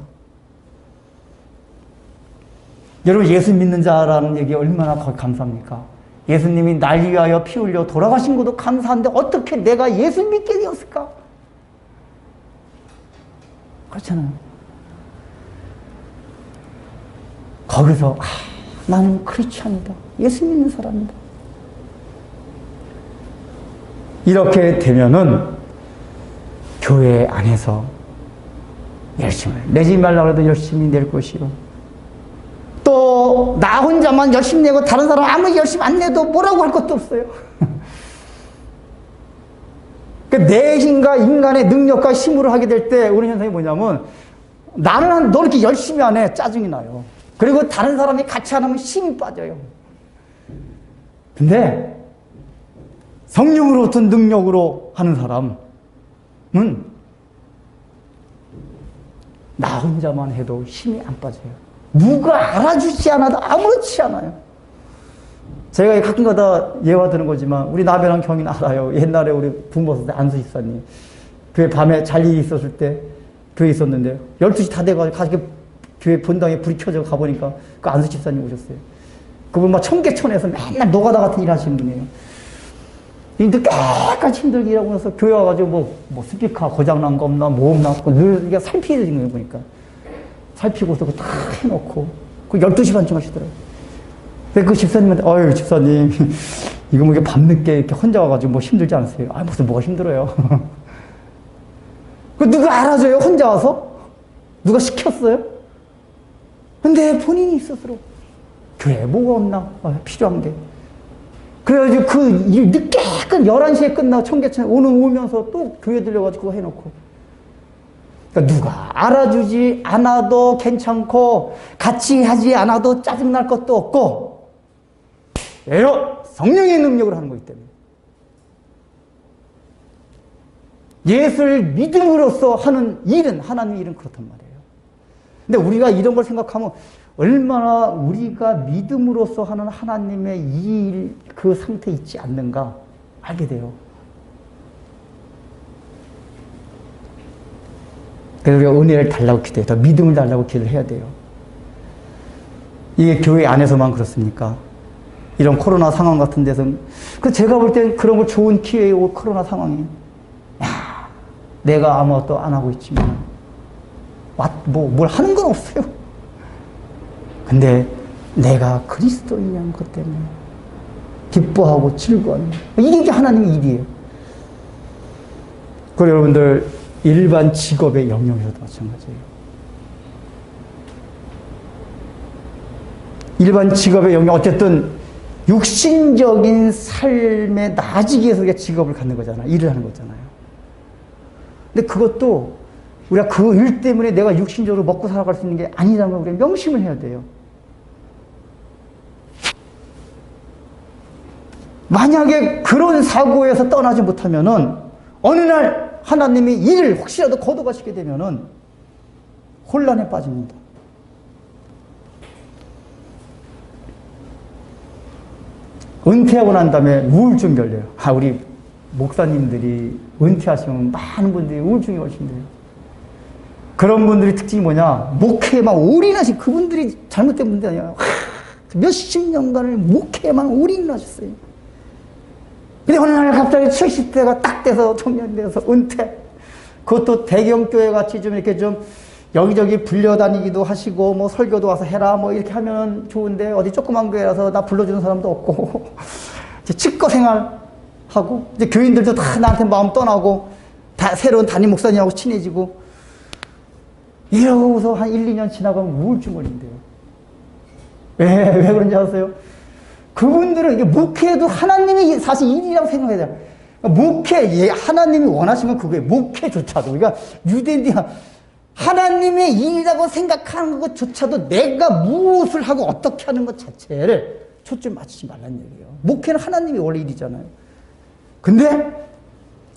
여러분, 예수 믿는 자라는 얘기 얼마나 감사합니까? 예수님이 날 위하여 피 흘려 돌아가신 것도 감사한데 어떻게 내가 예수 믿게 되었을까? 그렇잖아요. 거기서 나는 크리스찬이다. 예수 믿는 사람이다. 이렇게 되면은 교회 안에서 열심히 내지 말라고 해도 열심히 낼 것이요. 또 나 혼자만 열심히 내고 다른 사람 아무리 열심히 안 내도 뭐라고 할 것도 없어요. 내 힘과 인간의 능력과 힘으로 하게 될 때 우리 현상이 뭐냐면 나는 너 이렇게 열심히 안 해. 짜증이 나요. 그리고 다른 사람이 같이 안 하면 힘이 빠져요. 근데 성령으로부터 능력으로 하는 사람은 나 혼자만 해도 힘이 안 빠져요. 누가 알아주지 않아도 아무렇지 않아요. 제가 가끔가다 예화 드는 거지만 우리 남해랑 경인 알아요. 옛날에 우리 부모 없을 때 안수 집사님 교회 밤에 잘 일이 있었을 때 교회 있었는데 12시 다 돼가지고 가게 교회 본당에 불이 켜져 가보니까 그 안수 집사님 오셨어요. 그분 막 청계천에서 맨날 노가다 같은 일 하시는 분이에요. 근데 깨끗이 힘들게 일하고 나서 교회 와가지고 뭐 스피커 고장난 거 없나 뭐 없나 늘 이게 살피는 거예요. 보니까 살피고서 다 해놓고 그 12시 반쯤 하시더라고요. 근데 그 집사님한테 어휴 집사님 이거 뭐 이게 밤늦게 이렇게 혼자 와가지고 뭐 힘들지 않으세요? 아 무슨 뭐가 힘들어요. 그 누가 알아줘요? 혼자 와서? 누가 시켰어요? 근데 본인이 스스로 교회에 뭐가 없나 필요한 게 그래가지고 그 일 늦게 11시에 끝나고 청계천 오면서 또 교회 들려가지고 그거 해놓고 그러니까 누가 알아주지 않아도 괜찮고 같이 하지 않아도 짜증날 것도 없고 왜요? 성령의 능력으로 하는 거기 때문에 예수를 믿음으로써 하는 일은 하나님의 일은 그렇단 말이에요. 근데 우리가 이런 걸 생각하면 얼마나 우리가 믿음으로써 하는 하나님의 일 그 상태에 있지 않는가 알게 돼요. 그래서 우리가 은혜를 달라고 기도해요. 더 믿음을 달라고 기도를 해야 돼요. 이게 교회 안에서만 그렇습니까? 이런 코로나 상황 같은 데서는 제가 볼 땐 그런 거 좋은 기회예요. 코로나 상황이. 야, 내가 아무것도 안 하고 있지만 뭘 하는 건 없어요. 근데 내가 그리스도인이라는 것 때문에 기뻐하고 즐거워하는 이게 하나님의 일이에요. 그리고 여러분들 일반 직업의 영역에서도 마찬가지예요. 일반 직업의 영역 어쨌든 육신적인 삶에 나아지기 위해서 우리가 직업을 갖는 거잖아요. 일을 하는 거잖아요. 근데 그것도 우리가 그 일 때문에 내가 육신적으로 먹고 살아갈 수 있는 게 아니라는 걸 우리가 명심을 해야 돼요. 만약에 그런 사고에서 떠나지 못하면은 어느 날 하나님이 일을 혹시라도 거둬가시게 되면은 혼란에 빠집니다. 은퇴하고 난 다음에 우울증 걸려요. 우리 목사님들이 은퇴하시면 많은 분들이 우울증이 오신대요. 그런 분들의 특징이 뭐냐? 목회에만 올인하신 그분들이 잘못된 분들이 아니라 몇십 년간을 목회에만 올인을 하셨어요. 근데 어느 날 갑자기 70대가 딱 돼서 청년돼서 은퇴. 그것도 대경교회 같이 좀 이렇게 좀 여기저기 불려다니기도 하시고 뭐 설교도 와서 해라 뭐 이렇게 하면 좋은데 어디 조그만 교회라서 나 불러주는 사람도 없고 측거 생활 하고, 이제 교인들도 다 나한테 마음 떠나고, 다 새로운 담임 목사님하고 친해지고, 이러고서 한 1, 2년 지나가면 우울증 걸린대요. 왜 그런지 아세요? 그분들은 이게 목회도 하나님이 사실 일이라고 생각해야 돼요. 그러니까 목회, 하나님이 원하시면 그거예요. 목회조차도. 그러니까 유대인들이 하나님의 일이라고 생각하는 것조차도 내가 무엇을 하고 어떻게 하는 것 자체를 초점 맞추지 말라는 얘기예요. 목회는 하나님이 원래 일이잖아요. 근데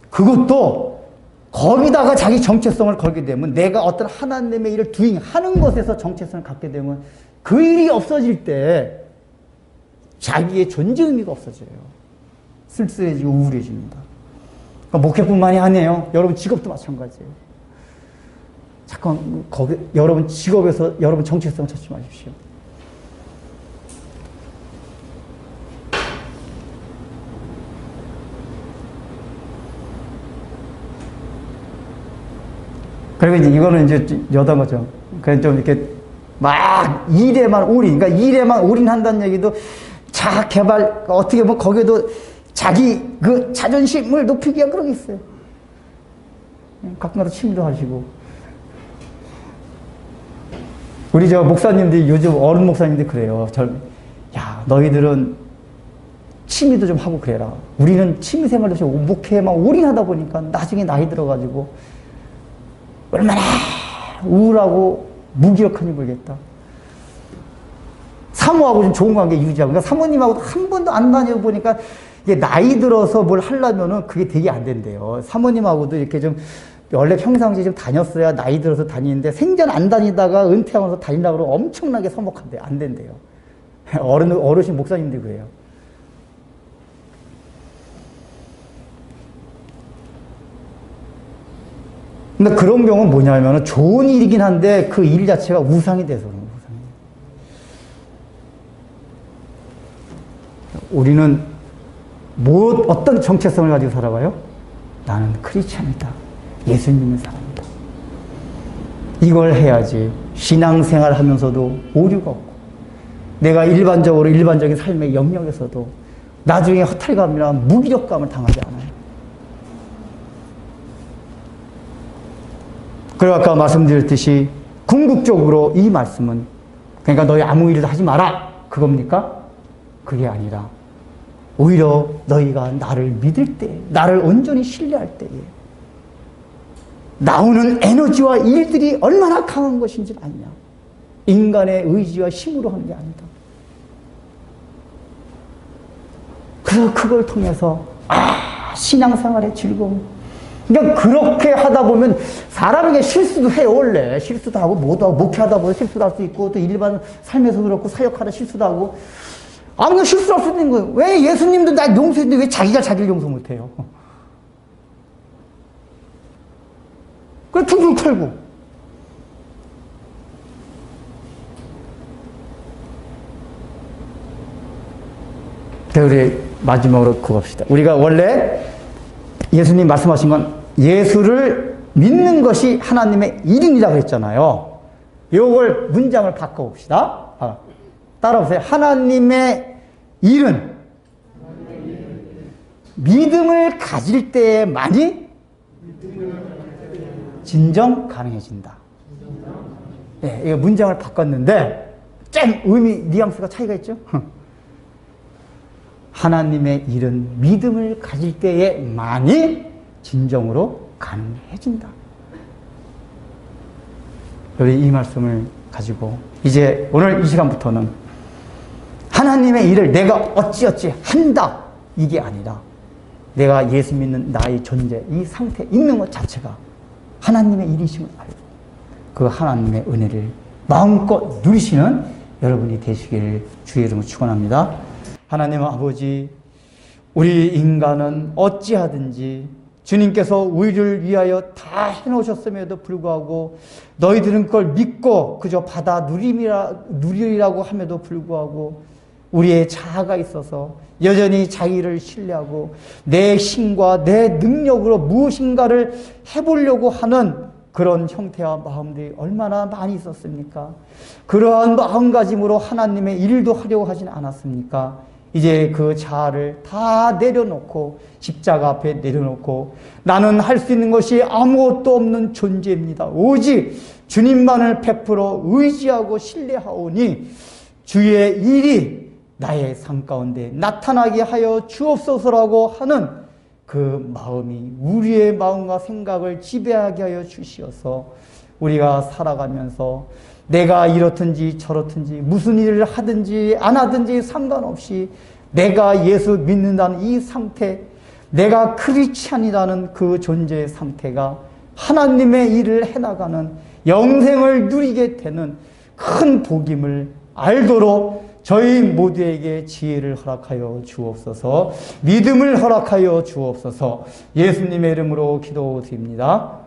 그것도 거기다가 자기 정체성을 걸게 되면 내가 어떤 하나님의 일을 하는 것에서 정체성을 갖게 되면 그 일이 없어질 때 자기의 존재 의미가 없어져요. 쓸쓸해지고 우울해집니다. 그러니까 목회뿐만이 아니에요. 여러분 직업도 마찬가지예요. 잠깐 여러분 직업에서 여러분 정체성을 찾지 마십시오. 그리고 이제 이거는 이제 여담 거죠. 그냥 좀 이렇게 막 일에만 올인, 그러니까 일에만 올인한다는 얘기도 자아 개발, 어떻게 보면 거기에도 자기 그 자존심을 높이기 위한 그런 게 있어요. 가끔가다 취미도 하시고. 우리 저 목사님들이 요즘 어른 목사님들이 그래요. 야, 너희들은 취미도 좀 하고 그래라. 우리는 취미 생활도 좀 목회에만 올인하다 보니까 나중에 나이 들어가지고 얼마나 우울하고 무기력한지 모르겠다. 사모하고 좀 좋은 관계 유지하고. 그러니까 사모님하고도 한 번도 안 다녀보니까 이게 나이 들어서 뭘 하려면은 그게 되게 안 된대요. 사모님하고도 이렇게 좀 원래 평상시에 좀 다녔어야 나이 들어서 다니는데 생전 안 다니다가 은퇴하면서 다니려고 그러면 엄청나게 서먹한대요. 안 된대요. 어르신 목사님들 그래요. 근데 그런 경우는 뭐냐면은 좋은 일이긴 한데 그 일 자체가 우상이 돼서 그런 거예요. 우리는 어떤 정체성을 가지고 살아가요? 나는 크리스찬이다. 예수 믿는 사람이다. 이걸 해야지 신앙생활 하면서도 오류가 없고 내가 일반적인 삶의 영역에서도 나중에 허탈감이나 무기력감을 당하지 않아요. 그리고 아까 말씀드렸듯이 궁극적으로 이 말씀은 그러니까 너희 아무 일도 하지 마라 그겁니까? 그게 아니라 오히려 너희가 나를 믿을 때, 나를 온전히 신뢰할 때에 나오는 에너지와 일들이 얼마나 강한 것인지 아느냐. 인간의 의지와 힘으로 하는 게 아니다. 그래서 그걸 통해서 신앙생활의 즐거움. 그러니까 그렇게 하다 보면 사람에게 실수도 해요. 원래 실수도 하고 뭐도 하고 목회하다 보면 실수도 할 수 있고 또 일반 삶에서 그렇고 사역하다 실수도 하고 아무나 실수할 수 있는 거예요. 왜 예수님도 날 용서했는데 왜 자기가 자기를 용서 못해요? 그래 둥둥 털고 우리 마지막으로 그거 합시다. 우리가 원래 예수님 말씀하신 건 예수를 믿는 것이 하나님의 일인이라고 했잖아요. 이걸 문장을 바꿔봅시다. 따라오세요. 하나님의 일은 믿음을 가질 때만이 진정 가능해진다. 네, 이거 문장을 바꿨는데 좀 의미, 뉘앙스가 차이가 있죠? 하나님의 일은 믿음을 가질 때에만이 진정으로 가능해진다. 우리 이 말씀을 가지고 이제 오늘 이 시간부터는 하나님의 일을 내가 어찌어찌 한다 이게 아니라 내가 예수 믿는 나의 존재 이 상태에 있는 것 자체가 하나님의 일이심을 알고 그 하나님의 은혜를 마음껏 누리시는 여러분이 되시기를 주의 이름으로 축원합니다. 하나님 아버지, 우리 인간은 어찌하든지 주님께서 우리를 위하여 다 해놓으셨음에도 불구하고 너희들은 그걸 믿고 그저 받아 누리라고 함에도 불구하고 우리의 자아가 있어서 여전히 자기를 신뢰하고 내 힘과 내 능력으로 무엇인가를 해보려고 하는 그런 형태와 마음들이 얼마나 많이 있었습니까? 그러한 마음가짐으로 하나님의 일도 하려고 하진 않았습니까? 이제 그 자아를 다 내려놓고 십자가 앞에 내려놓고 나는 할 수 있는 것이 아무것도 없는 존재입니다. 오직 주님만을 100% 의지하고 신뢰하오니 주의 일이 나의 삶 가운데 나타나게 하여 주옵소서라고 하는 그 마음이 우리의 마음과 생각을 지배하게 하여 주시어서 우리가 살아가면서 내가 이렇든지 저렇든지 무슨 일을 하든지 안 하든지 상관없이 내가 예수 믿는다는 이 상태, 내가 크리스찬이라는 그 존재의 상태가 하나님의 일을 해나가는 영생을 누리게 되는 큰 복임을 알도록 저희 모두에게 지혜를 허락하여 주옵소서, 믿음을 허락하여 주옵소서. 예수님의 이름으로 기도드립니다.